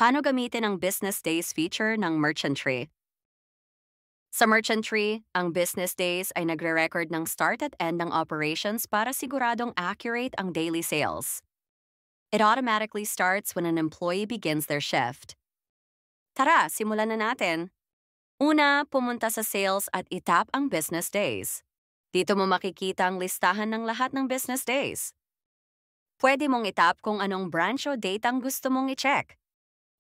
Paano gamitin ang Business Days feature ng Merchantry? Sa Merchantry, ang Business Days ay nagre-record ng start at end ng operations para siguradong accurate ang daily sales. It automatically starts when an employee begins their shift. Tara, simulan na natin. Una, pumunta sa sales at itap ang Business Days. Dito mo makikita ang listahan ng lahat ng Business Days. Pwede mong itap kung anong branch o date ang gusto mong i-check.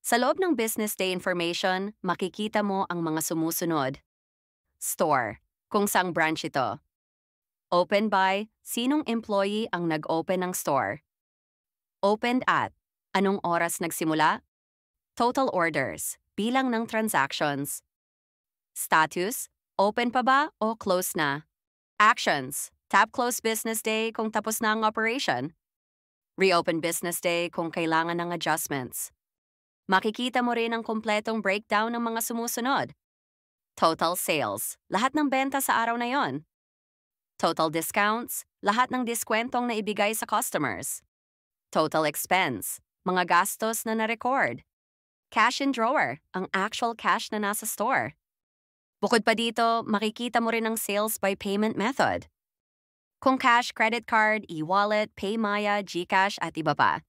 Sa loob ng Business Day information, makikita mo ang mga sumusunod. Store, kung saang branch ito. Open by, sinong employee ang nag-open ng store. Opened at, anong oras nagsimula? Total orders, bilang ng transactions. Status, open pa ba o close na? Actions, tap close business day kung tapos na ang operation. Reopen business day kung kailangan ng adjustments. Makikita mo rin ang kumpletong breakdown ng mga sumusunod. Total sales, lahat ng benta sa araw na yon. Total discounts, lahat ng diskwentong na ibigay sa customers. Total expense, mga gastos na na-record. Cash in drawer, ang actual cash na nasa store. Bukod pa dito, makikita mo rin ang sales by payment method. Kung cash, credit card, e-wallet, PayMaya, GCash at iba pa.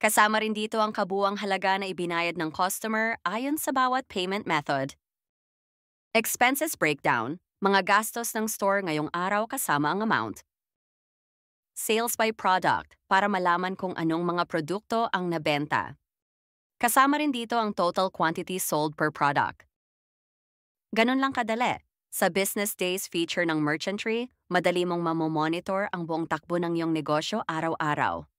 Kasama rin dito ang kabuuang halaga na ibinayad ng customer ayon sa bawat payment method. Expenses breakdown, mga gastos ng store ngayong araw kasama ang amount. Sales by product, para malaman kung anong mga produkto ang nabenta. Kasama rin dito ang total quantity sold per product. Ganun lang kadali. Sa Business Days feature ng Merchantry, madali mong mamomonitor ang buong takbo ng iyong negosyo araw-araw.